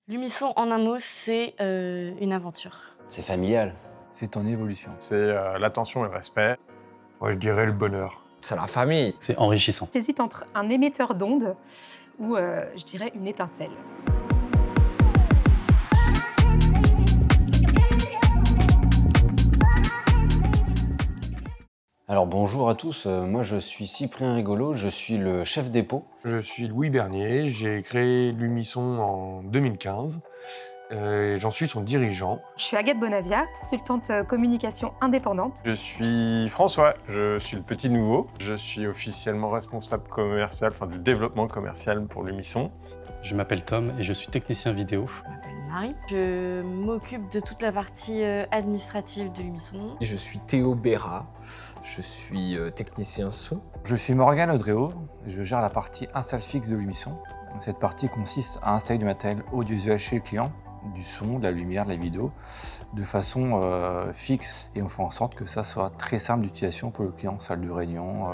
L'Umisson, en un mot, c'est une aventure. C'est familial. C'est en évolution. C'est l'attention et le respect. Moi, je dirais le bonheur. C'est la famille. C'est enrichissant. J'hésite entre un émetteur d'ondes ou, je dirais, une étincelle. Alors bonjour à tous, moi je suis Cyprien Rigolo, je suis le chef dépôt. Je suis Louis Bernier, j'ai créé l'Umisson en 2015 et j'en suis son dirigeant. Je suis Agathe Bonavia, consultante communication indépendante. Je suis François, je suis le petit nouveau. Je suis officiellement responsable commercial, du développement commercial pour l'Umisson. Je m'appelle Tom et je suis technicien vidéo. Je m'appelle Marie. Je m'occupe de toute la partie administrative de l'Umisson. Je suis Théo Béra, je suis technicien son. Je suis Morgane Audréau et je gère la partie install fixe de l'Umisson. Cette partie consiste à installer du matériel audiovisuel chez le client, du son, de la lumière, de la vidéo, de façon fixe. Et on fait en sorte que ça soit très simple d'utilisation pour le client, salle de réunion,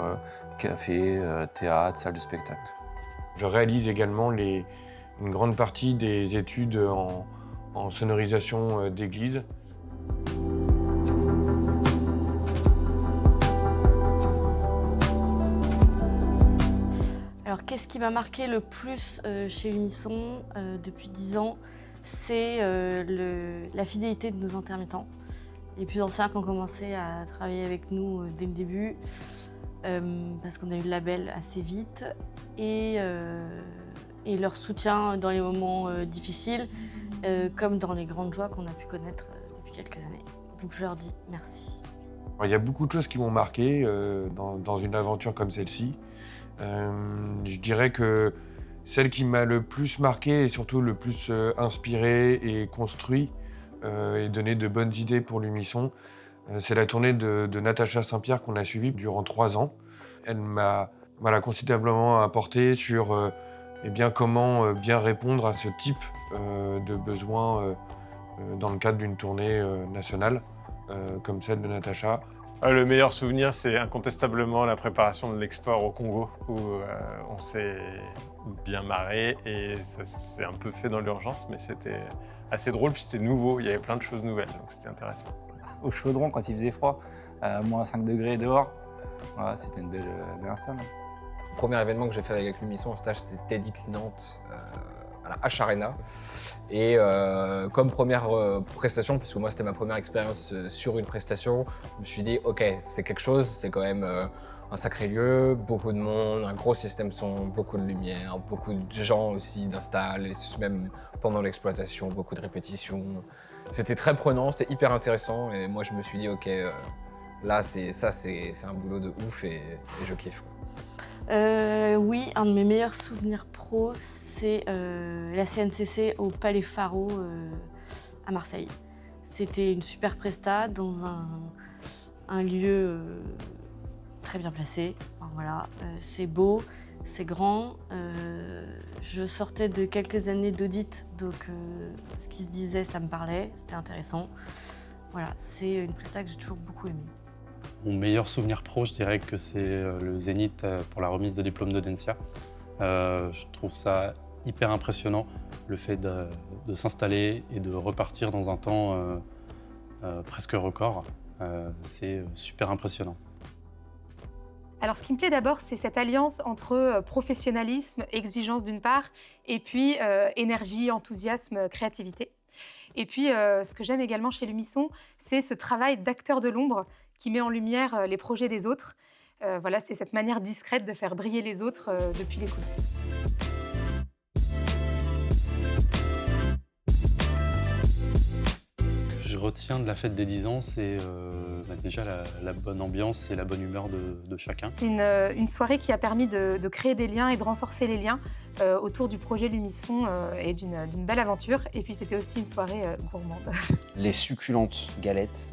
café, théâtre, salle de spectacle. Je réalise également une grande partie des études en sonorisation d'église. Alors, qu'est-ce qui m'a marqué le plus chez l'Umisson depuis 10 ans? C'est la fidélité de nos intermittents. Les plus anciens qui ont commencé à travailler avec nous dès le début, parce qu'on a eu le label assez vite, et leur soutien dans les moments difficiles, comme dans les grandes joies qu'on a pu connaître depuis quelques années. Donc je leur dis merci. Il y a beaucoup de choses qui m'ont marqué dans une aventure comme celle-ci. Je dirais que celle qui m'a le plus marqué et surtout le plus inspiré et construit et donné de bonnes idées pour l'Umisson, c'est la tournée de Natacha Saint-Pierre qu'on a suivie durant 3 ans. Elle m'a considérablement apporté sur comment bien répondre à ce type de besoin dans le cadre d'une tournée nationale comme celle de Natacha. Le meilleur souvenir, c'est incontestablement la préparation de l'export au Congo, où on s'est bien marré et ça s'est un peu fait dans l'urgence, mais c'était assez drôle, puis c'était nouveau, il y avait plein de choses nouvelles, donc c'était intéressant. Au chaudron, quand il faisait froid, moins 5 degrés dehors, voilà, c'était une belle install. Le premier événement que j'ai fait avec l'Umisson en stage, c'était TEDx Nantes à la H Arena. Et comme première prestation, puisque moi c'était ma première expérience sur une prestation, je me suis dit ok, c'est quelque chose, c'est quand même un sacré lieu, beaucoup de monde, un gros système son, beaucoup de lumière, beaucoup de gens aussi d'install, et même pendant l'exploitation, beaucoup de répétitions. C'était très prenant, c'était hyper intéressant et moi je me suis dit ok, là c'est un boulot de ouf et je kiffe. Oui, un de mes meilleurs souvenirs pro, c'est la CNCC au Palais Pharo à Marseille. C'était une super presta dans un lieu très bien placé. Enfin, voilà, c'est beau, c'est grand. Je sortais de quelques années d'audit, donc ce qui se disait, ça me parlait, c'était intéressant. Voilà, c'est une presta que j'ai toujours beaucoup aimée. Mon meilleur souvenir pro, je dirais que c'est le Zénith pour la remise de diplôme d'Audencia. Je trouve ça hyper impressionnant, le fait de s'installer et de repartir dans un temps presque record. C'est super impressionnant. Alors, ce qui me plaît d'abord, c'est cette alliance entre professionnalisme, exigence d'une part, et puis énergie, enthousiasme, créativité. Et puis, ce que j'aime également chez l'Umisson, c'est ce travail d'acteur de l'ombre qui met en lumière les projets des autres. Voilà, c'est cette manière discrète de faire briller les autres depuis les coulisses. Ce que je retiens de la fête des 10 ans, c'est déjà la bonne ambiance et la bonne humeur de chacun. C'est une soirée qui a permis de créer des liens et de renforcer les liens autour du projet l'Umisson et d'une belle aventure. Et puis, c'était aussi une soirée gourmande. Les succulentes galettes,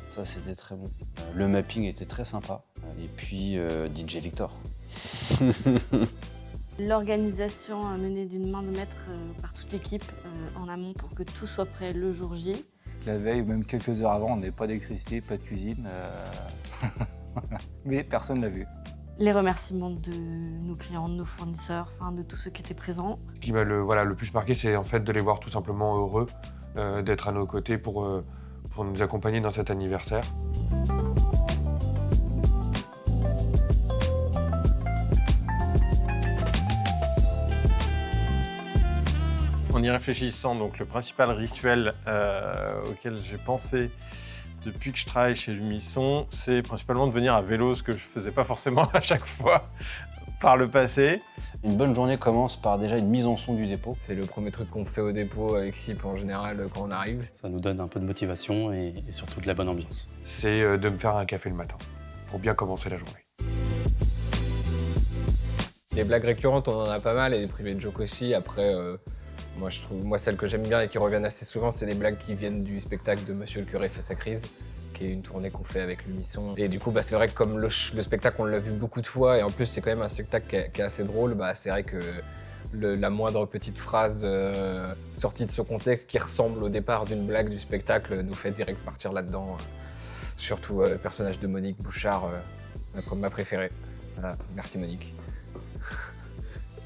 ça c'était très bon. Le mapping était très sympa. Et puis DJ Victor. L'organisation menée d'une main de maître par toute l'équipe en amont pour que tout soit prêt le jour J. La veille ou même quelques heures avant, on n'avait pas d'électricité, pas de cuisine. Mais personne ne l'a vu. Les remerciements de nos clients, de nos fournisseurs, enfin de tous ceux qui étaient présents. Ce qui m'a le plus marqué, c'est en fait de les voir tout simplement heureux, d'être à nos côtés pour nous accompagner dans cet anniversaire. En y réfléchissant, donc le principal rituel auquel j'ai pensé depuis que je travaille chez Lumisson, c'est principalement de venir à vélo, ce que je faisais pas forcément à chaque fois par le passé. Une bonne journée commence par déjà une mise en son du dépôt. C'est le premier truc qu'on fait au dépôt avec SIP en général quand on arrive. Ça nous donne un peu de motivation et surtout de la bonne ambiance. C'est de me faire un café le matin pour bien commencer la journée. Les blagues récurrentes, on en a pas mal, et les privés de joke aussi. Après, moi, celles que j'aime bien et qui reviennent assez souvent, c'est les blagues qui viennent du spectacle de Monsieur le curé fait sa crise, qui est une tournée qu'on fait avec Lumisson. Et du coup, c'est vrai que comme le spectacle, on l'a vu beaucoup de fois, et en plus, c'est quand même un spectacle qui est assez drôle, c'est vrai que la moindre petite phrase sortie de ce contexte qui ressemble au départ d'une blague du spectacle nous fait direct partir là-dedans. Surtout le personnage de Monique Bouchard, ma préférée. Voilà, merci Monique.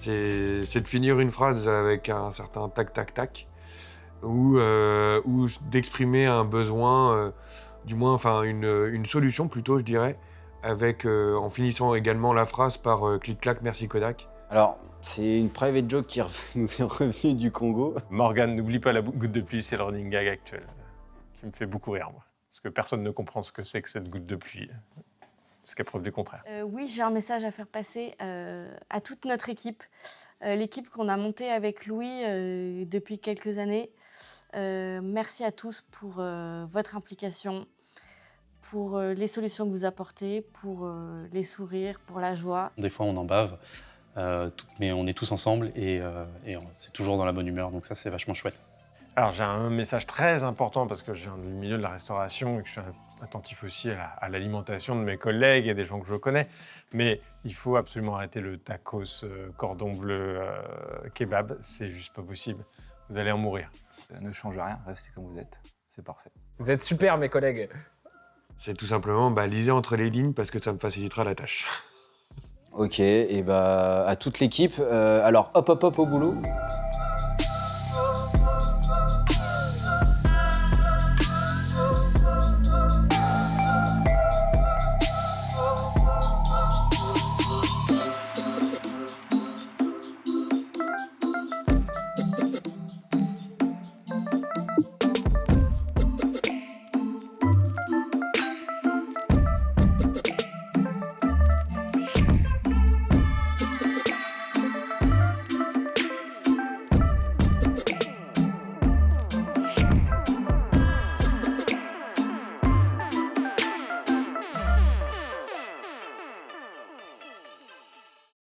C'est de finir une phrase avec un certain tac-tac-tac, ou d'exprimer un besoin, du moins une solution plutôt, je dirais, en finissant également la phrase par clic-clac, merci Kodak. Alors, c'est une private joke qui nous est revenue du Congo. Morgane, n'oublie pas la goutte de pluie, c'est le running gag actuel, qui me fait beaucoup rire, moi. Parce que personne ne comprend ce que c'est que cette goutte de pluie, jusqu'à preuve du contraire. Oui, j'ai un message à faire passer à toute notre équipe, l'équipe qu'on a montée avec Louis depuis quelques années. Merci à tous pour votre implication, pour les solutions que vous apportez, pour les sourires, pour la joie. Des fois, on en bave, mais on est tous ensemble et c'est toujours dans la bonne humeur, donc ça, c'est vachement chouette. Alors j'ai un message très important parce que je viens du milieu de la restauration et que je suis attentif aussi à l'alimentation de mes collègues et des gens que je connais. Mais il faut absolument arrêter le tacos cordon bleu kebab, c'est juste pas possible. Vous allez en mourir. Ne change rien, restez comme vous êtes. C'est parfait. Vous êtes super, mes collègues. C'est tout simplement lisez entre les lignes parce que ça me facilitera la tâche. Ok, et à toute l'équipe, alors hop hop hop au boulot.